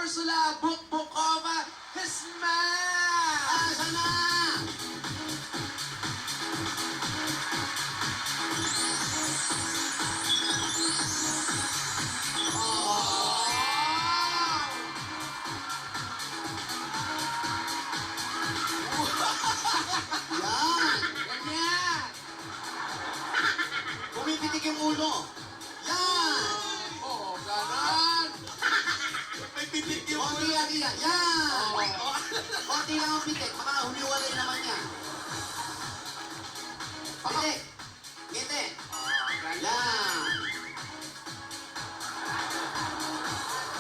Ursula Bukbukova Hisman! Asa na? Yan! Ganyan! Pumipitik yung ulo. Yan! Oo, ganon! May pitik yung Konti lang yan. Yan! Konti lang ang pitik. Mga humiwalay naman yan. Pitik. Ngiti. Yan!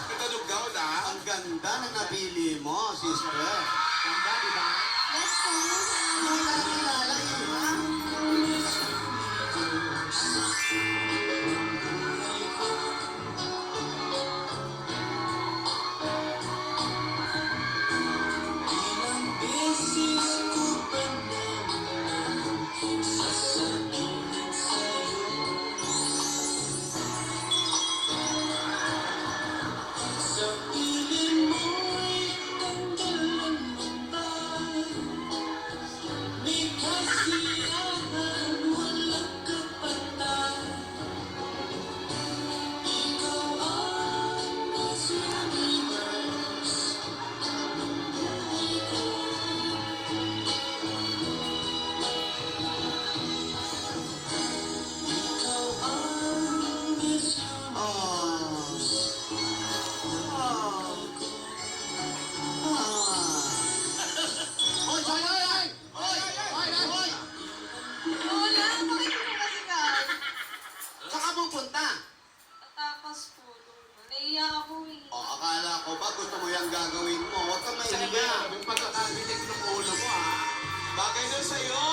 Nagtanog daw na. Ang ganda ng nabili mo, sister. Ganda, di ba? Yes, po. Hindi ka na kilala eh, ha? Hoy, hoy, hoy, hoy! Hoy, hoy, hoy! Lola, bakit po kasi guys? Saan ka pupunta? Tatakas po, Lola. Naiya ako eh. O, akala ko ba gusto mo yung gagawin mo? Huwag kang Sa'yo, mahiya. yung pagkakapitik ng ulo mo, ha? Bagay na sa'yo!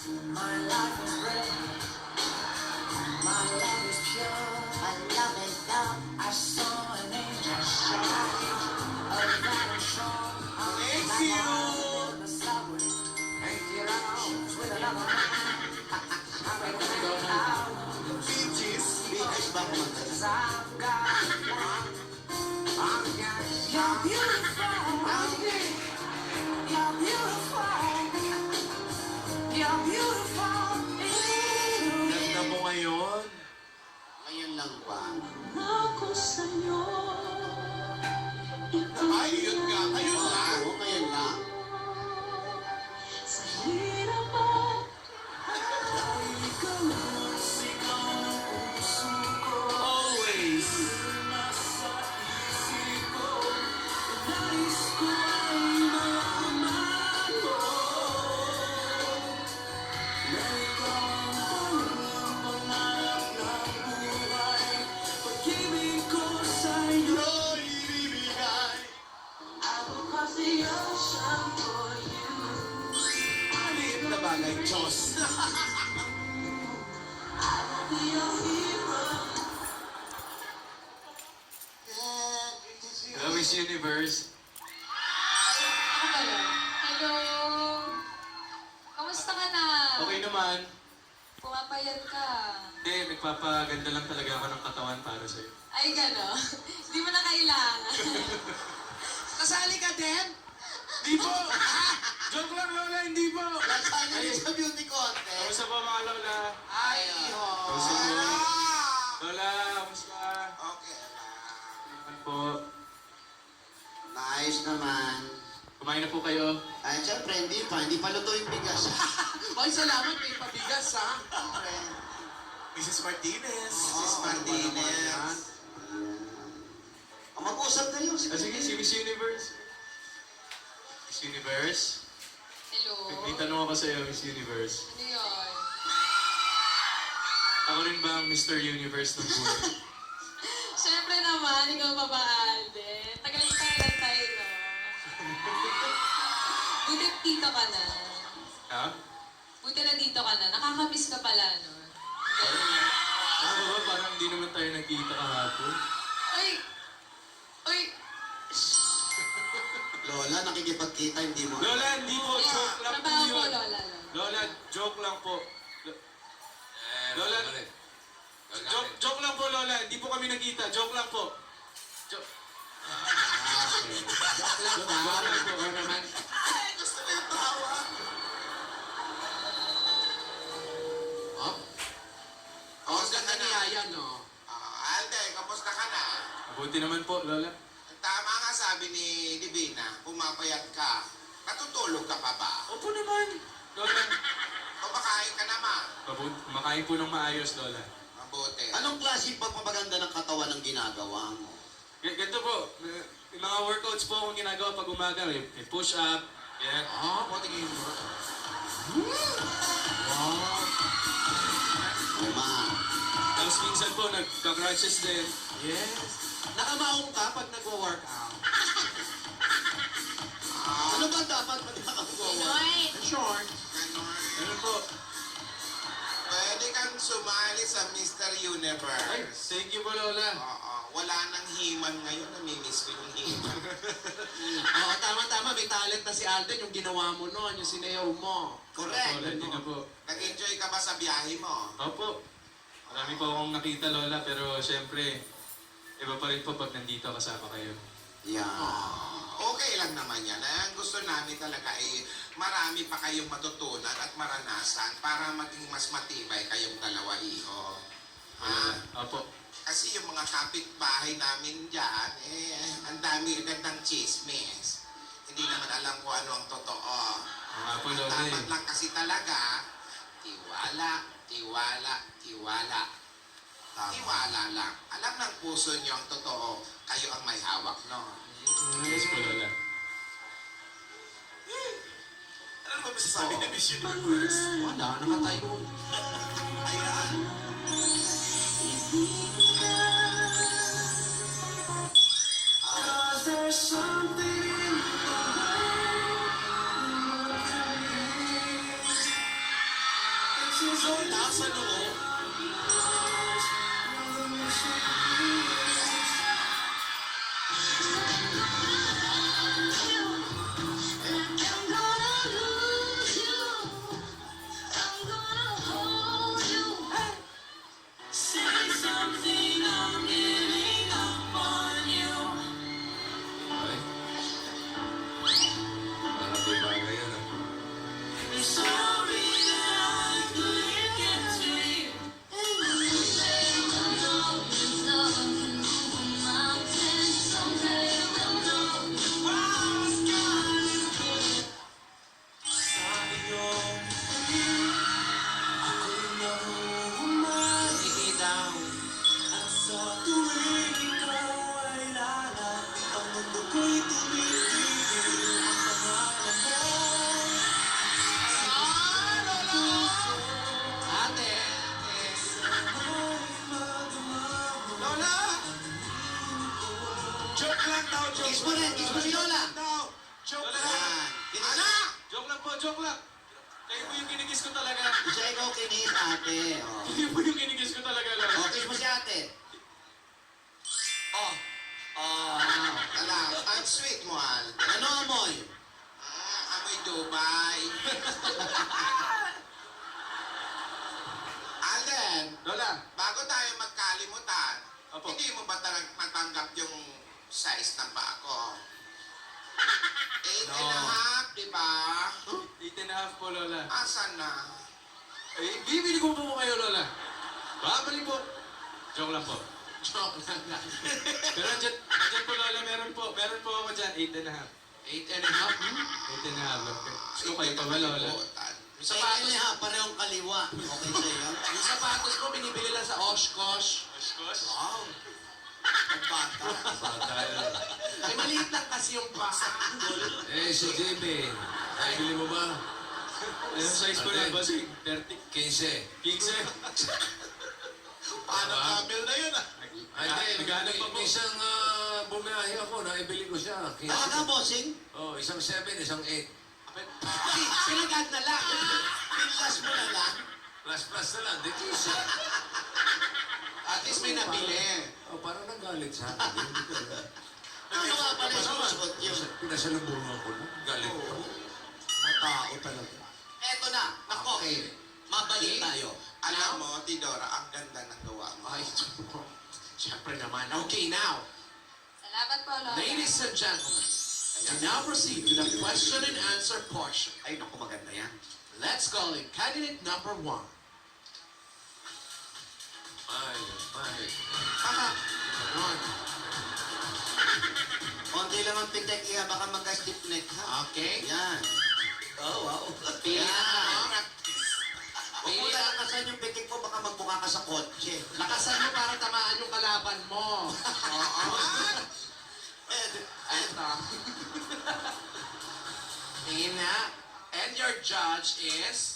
My life is red. My love is pure. My love is love. I saw an angel shine. A diamond shone. Thank you! On the subway. And get out with another man. I went out. Peaches! Bigas ba kumanta? 'Cause I've got one. You're beautiful. You're beautiful. You're beautiful. Ganda mo ngayon. Ngayon lang ba? Ako sa'yo. Ay, yun nga. Ayun nga. Oo, ngayon lang. Sa hirap at ay ikaw ang sigaw ng puso ko. Always. Nasa isip ko, nais ko ay malaman mo na ikaw ang pangarap ng buhay. Pag-ibig ko sa'yo ibibigay. I will cross the ocean for you. Maliit na bagay, Diyos. I will be your hero. Hello, Miss Universe. Ako pala. Hello. Kamusta ka na? Okay naman. Pumapayat ka. Hindi, nagpapaganda lang talaga ako ng katawan para sa'yo. Ay, gano'n. Hindi mo na kailangan. Kasali ka din? Hindi po! Joke lang, Lola, hindi po! Nasaan yun sa beauty contest? Kamusta po mga Lola? Ay, ho. Kamusta po? Lola, kamusta? Okay lang. Ano po? Nice naman. Kumain na po kayo? Ay, syempre, hindi pa. Hindi pa luto yung bigas. Ay, salamat. May pabigas, ha? Syempre. Mrs. Martinez. Oo, Mrs. Martinez. Mag-usap kayo. Ah, sige, si Miss Universe. Miss Universe? Hello. May tanong ako sa'yo, Miss Universe. Ano yun? Ako rin ba ang Mr. Universe ng buhay? Siyempre naman, ikaw pa ba, Alden? Tagal-tagal no? Buti dito ka na. Ha? Buti na dito ka na. Nakakamiss ka pala, no? Ano ba? Parang hindi naman tayo nagkita kahapon. Ay! Ay! Lola, nakikipagkita, hindi mo. Lola, hindi po. Joke lang po Trabaho ko, yun. Lola. Lola, joke lang po. Lola, balik. joke lang po, Lola. Hindi po kami nakita. Joke lang po. Joke Joke lang ba? lang po. Ano naman? Ay, gusto na yung tawa. Oh? Oh, ganda ni Yaya, no? Alde, kamusta ka na? Mabuti naman po, Lola. Tama nga sabi ni Divina, pumapayat ka. Natutulog ka pa ba? Opo naman. Lola, O makain ka naman? kumakain po ng maayos, Lola. Mabuti. Anong klaseng pagpapaganda ng katawan ang ginagawa mo? Ganito po, may mga workouts po akong ginagawa pag umaga. May push-up, yan. Ah, pati kayo mo. Wow. Tama. Tapos minsan po, nagka-crunches din. Yes. Nakamaong ka pag nagwa-workout. Ano ba dapat pag nagwa-workout? Pinoy. Short. Ganon. Ano po? Pwede kang sumali sa Mr. Ay, Universe. thank you po, Lola. Oo. Wala nang himan ngayon. Namimiss ko yung himan. Oo, tama-tama. May talent na si Alden. Yung ginawa mo noon, yung sinayaw mo. Opo, Correct. ready na po. Nag-enjoy ka ba sa biyahe mo? Opo. Marami po akong nakita, Lola, pero syempre, iba pa rin po pag nandito kasama kayo. Yeah. Okay lang naman yan. Ang gusto namin talaga ay marami pa kayong matutunan at maranasan para maging mas matibay kayong dalawa, iho. Ha? Opo. Kasi yung mga kapitbahay namin dyan, ang dami agad ng chismis. Hindi naman alam kung ano ang totoo. Mga po, Ang Lola. dapat lang kasi talaga, tiwala, tiwala, tiwala. Tiwala lang. Alam ng puso niyo ang totoo. Kayo ang may hawak, no? Yes po, Lola. Ano ba masasabi na Miss Universe? Wala, nakatayo. Ayan. Cause there's something in the way Nasa loob. I'm gonna lose you. I'm gonna hold you. Say something, I'm giving up on you. Ay. Parang di bagay yan, ah. I'm sorry that I couldn't get to you. Someday we'll know this love can move a mountain. Someday we'll know what God is good. Sabi niyo, Hindi daw. sa tuwing ikaw ay lalat, ang mundo ko'y tumitigil, ang pangalan mo. Ate. Lola! Joke lang daw, joke Kiss mo rin, kiss mo si Lola. daw. Joke Lola. lang. Yan. Anak! Joke lang po, joke lang. Kayo po yung kinigis ko talaga. Siya ikaw kinis, ate. Oh. Kayo po yung kinigis ko talaga, Lola. Oh, kiss mo si ate. Oh, alam, ang sweet mo, Al. Ano amoy? Amoy Dubai. Alden, Lola. bago tayo magkalimutan, Opo. hindi mo ba talagang matanggap yung size ng paa ko? 8 and a half, di ba? 8.5 po, Lola. Asan na? Eh, bibili ko po kayo, Lola. Babalik po. Joke lang po. Joke lang. Pero andyan po, Lola, meron po ako dyan, 8.5. 8.5. 8.5, okay. Gusto kayo pa ba, Lola? Yung sapatos niya, parehong kaliwa. Okay sa'yo? Yung sapatos ko, binibili lang sa Oshkosh. Oshkosh? Wow. Ang bata. Bata yan. Ay, maliit lang kasi yung paa. Eh, si Jimmy. Ay, bili mo ba? Anong size po lang, bossing? 30? 15. 15? Paano camel na yun, ah? Ay, hindi. Naghanap pa po. Isang bumiyahe ako, naibili ko siya. 15. Talaga, bossing? Oh, isang 7, isang 8. Pinagad na lang. Pinlas mo na lang. Plus na lang, di 15. At least may nabili. Oh, parang nagalit sa akin. Hindi ko alam. Ano nga pala yung susuot yun? Pinasalubungan ko na. Galit pa. Matao talaga. Eto na. Ako, mabalik tayo. Alam mo, Tidora, ang ganda ng gawa mo. Ay, siyempre naman. Okay, now, Salamat po, Lola. ladies and gentlemen, we now proceed to the question and answer portion. Ay, naku, maganda yan. Let's call in candidate number 1. Ay, ay. One. Konti lang ang pitek, iya, baka magka-stiff neck, ha? Okay. Yan. Oh, wow. Pili na ka. Huwag mo lang kasan yung pitik mo, baka magbuka ka sa kotse. Lakasan mo para tamaan yung kalaban mo. Oo. Eto. Tingin na. And your judge is...